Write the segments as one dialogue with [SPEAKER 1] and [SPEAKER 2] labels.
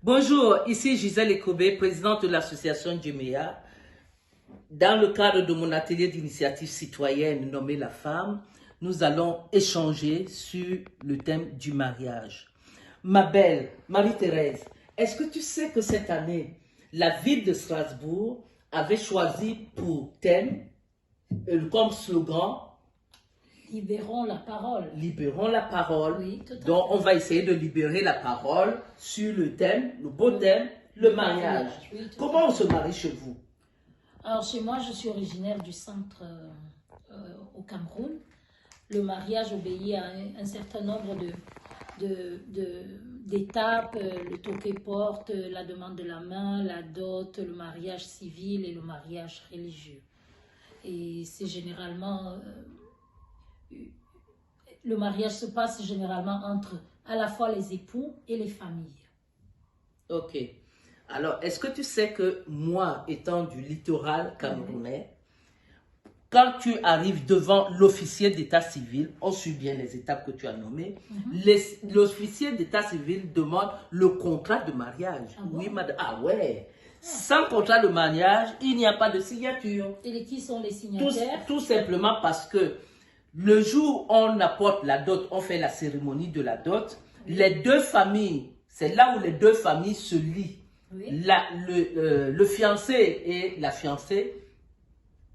[SPEAKER 1] Bonjour, ici Gisèle Ekobé, présidente de l'association Djemea. Dans le cadre de mon atelier d'initiative citoyenne nommé La Femme, nous allons échanger sur le thème du mariage. Ma belle Marie-Thérèse, est-ce que tu sais que cette année, la ville de Strasbourg avait choisi pour thème, comme slogan,
[SPEAKER 2] Libérons la parole.
[SPEAKER 1] libérons la parole.
[SPEAKER 2] Oui, tout à
[SPEAKER 1] Donc,
[SPEAKER 2] fait.
[SPEAKER 1] on va essayer de libérer la parole sur le thème, le beau thème, le mariage.
[SPEAKER 2] Oui, tout
[SPEAKER 1] Comment
[SPEAKER 2] à
[SPEAKER 1] on
[SPEAKER 2] fait.
[SPEAKER 1] se marie chez vous?
[SPEAKER 2] Alors, chez moi, je suis originaire du centre au Cameroun. Le mariage obéit à un certain nombre d'étapes, le toquet-porte, la demande de la main, la dot, le mariage civil et le mariage religieux. Et c'est généralement... le mariage se passe généralement entre à la fois les époux et les familles.
[SPEAKER 1] Ok. Alors, est-ce que tu sais que moi, étant du littoral camerounais, quand tu arrives devant l'officier d'état civil, on suit bien les étapes que tu as nommées, l'officier d'état civil demande le contrat de mariage.
[SPEAKER 2] Ah bon?
[SPEAKER 1] Oui, madame. Ah ouais. Sans contrat de mariage, il n'y a pas de signature.
[SPEAKER 2] Et qui sont les
[SPEAKER 1] Tout,
[SPEAKER 2] signataires?
[SPEAKER 1] tout simplement parce que le jour où on apporte la dot, on fait la cérémonie de la dot, les deux familles, c'est là où les deux familles se lient.
[SPEAKER 2] Oui.
[SPEAKER 1] Le fiancé et la fiancée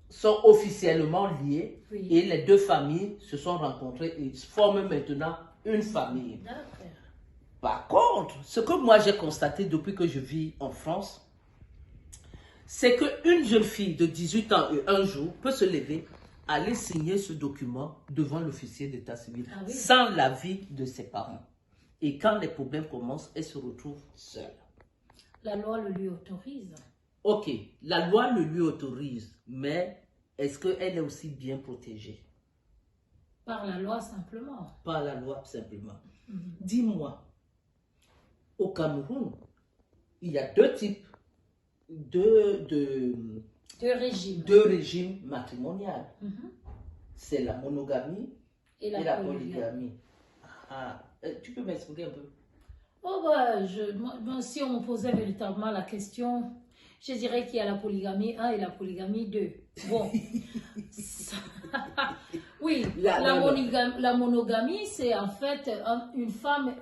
[SPEAKER 1] sont officiellement liés,
[SPEAKER 2] Oui.
[SPEAKER 1] et les deux familles se sont rencontrées et forment maintenant une famille.
[SPEAKER 2] D'accord.
[SPEAKER 1] Par contre, ce que moi j'ai constaté depuis que je vis en France, c'est qu'une jeune fille de 18 ans et un jour peut se lever, aller signer ce document devant l'officier d'état civil,
[SPEAKER 2] Ah oui.
[SPEAKER 1] sans l'avis de ses parents. Et quand les problèmes commencent, elle se retrouve seule.
[SPEAKER 2] La loi le lui autorise.
[SPEAKER 1] Ok, la loi le lui autorise, mais est-ce qu'elle est aussi bien protégée?
[SPEAKER 2] Par la loi simplement.
[SPEAKER 1] Par la loi simplement. Dis-moi, au Cameroun, il y a deux types de
[SPEAKER 2] Deux régimes.
[SPEAKER 1] régimes matrimoniaux. C'est la monogamie
[SPEAKER 2] Et
[SPEAKER 1] et la
[SPEAKER 2] la polygamie.
[SPEAKER 1] polygamie. Ah, tu peux m'expliquer un peu?
[SPEAKER 2] Oh bah, moi, si on me posait véritablement la question, je dirais qu'il y a la polygamie 1 et la polygamie 2. Bon. Oui, la monogamie, c'est en fait une femme,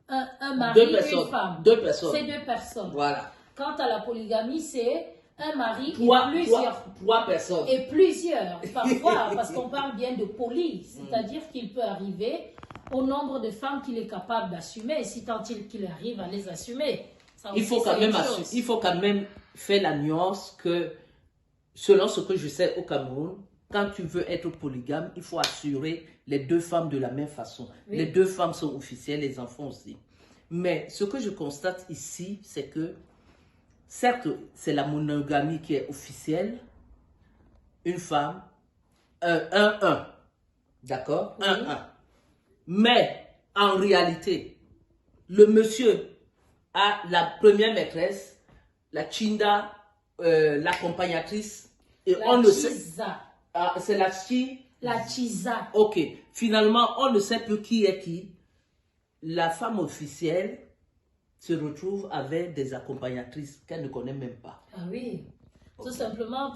[SPEAKER 2] un mari,
[SPEAKER 1] Deux personnes.
[SPEAKER 2] une femme.
[SPEAKER 1] Deux personnes.
[SPEAKER 2] C'est deux personnes.
[SPEAKER 1] Voilà.
[SPEAKER 2] Quant à la polygamie, c'est un mari
[SPEAKER 1] Trois personnes.
[SPEAKER 2] et plusieurs. Parfois, parce qu'on parle bien de poly, c'est-à-dire qu'il peut arriver au nombre de femmes qu'il est capable d'assumer, si tant qu'il arrive à les assumer. Ça
[SPEAKER 1] Il
[SPEAKER 2] aussi,
[SPEAKER 1] faut,
[SPEAKER 2] c'est une chose.
[SPEAKER 1] il faut quand même faire la nuance que, selon ce que je sais au Cameroun, quand tu veux être polygame, il faut assurer les deux femmes de la même façon.
[SPEAKER 2] Oui.
[SPEAKER 1] Les deux femmes sont officielles, les enfants aussi. Mais ce que je constate ici, c'est que, certes, c'est la monogamie qui est officielle, une femme, un. D'accord?
[SPEAKER 2] Oui.
[SPEAKER 1] Un. Mais, en réalité, le monsieur a la première maîtresse, la chinda, l'accompagnatrice, et
[SPEAKER 2] La
[SPEAKER 1] on ne sait...
[SPEAKER 2] chisa.
[SPEAKER 1] Ah, c'est la chi...
[SPEAKER 2] La chisa.
[SPEAKER 1] Ok. Finalement, on ne sait plus qui est qui. La femme officielle se retrouve avec des accompagnatrices qu'elle ne connaît même pas.
[SPEAKER 2] Ah oui.
[SPEAKER 1] Ok.
[SPEAKER 2] Tout simplement,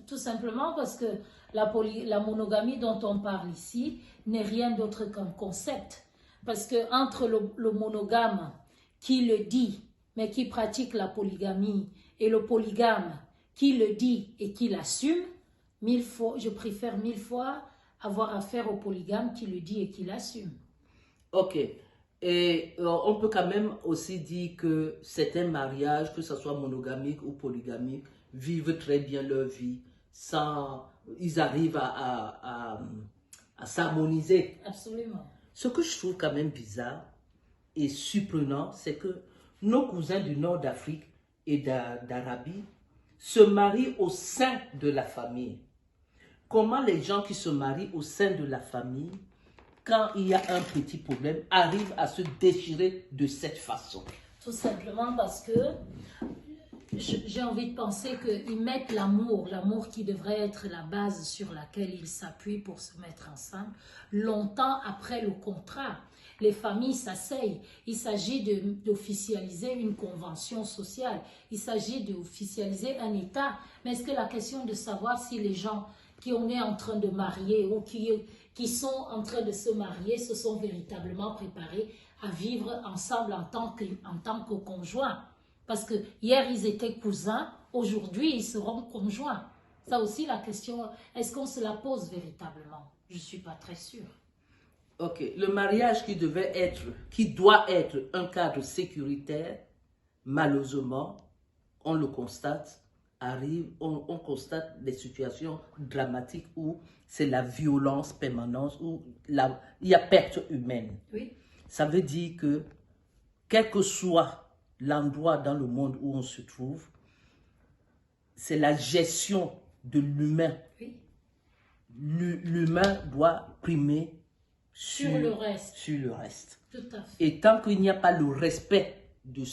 [SPEAKER 2] tout simplement parce que la monogamie dont on parle ici n'est rien d'autre qu'un concept. Parce que entre le monogame qui le dit, mais qui pratique la polygamie, et le polygame qui le dit et qui l'assume, je préfère 1000 fois avoir affaire au polygame qui le dit et qui l'assume.
[SPEAKER 1] Ok. Et on peut quand même aussi dire que certains mariages, que ce soit monogamique ou polygamique, vivent très bien leur vie sans... Ils arrivent à s'harmoniser.
[SPEAKER 2] Absolument.
[SPEAKER 1] Ce que je trouve quand même bizarre et surprenant, c'est que nos cousins du nord d'Afrique et d'Arabie se marient au sein de la famille. Comment les gens qui se marient au sein de la famille, quand il y a un petit problème, arrivent à se déchirer de cette façon?
[SPEAKER 2] Tout simplement parce que j'ai envie de penser qu'ils mettent l'amour qui devrait être la base sur laquelle ils s'appuient pour se mettre ensemble, longtemps après le contrat. les familles s'asseyent. Il s'agit d'officialiser une convention sociale. Il s'agit d'officialiser un État. Mais est-ce que la question de savoir si les gens qui on est en train de marier ou qui sont en train de se marier se sont véritablement préparés à vivre ensemble en tant que conjoints? Parce que hier, ils étaient cousins, aujourd'hui, ils seront conjoints. Ça aussi, la question, est-ce qu'on se la pose véritablement? Je ne suis pas très sûre.
[SPEAKER 1] Ok, le mariage qui doit être un cadre sécuritaire, malheureusement, on le constate, on constate des situations dramatiques où c'est la violence permanente, où il y a perte humaine.
[SPEAKER 2] Oui.
[SPEAKER 1] Ça veut dire que, quel que soit l'endroit dans le monde où on se trouve, c'est la gestion de l'humain.
[SPEAKER 2] Oui.
[SPEAKER 1] L'humain doit primer
[SPEAKER 2] sur le reste.
[SPEAKER 1] Sur le reste.
[SPEAKER 2] Tout à fait.
[SPEAKER 1] Et tant qu'il n'y a pas le respect de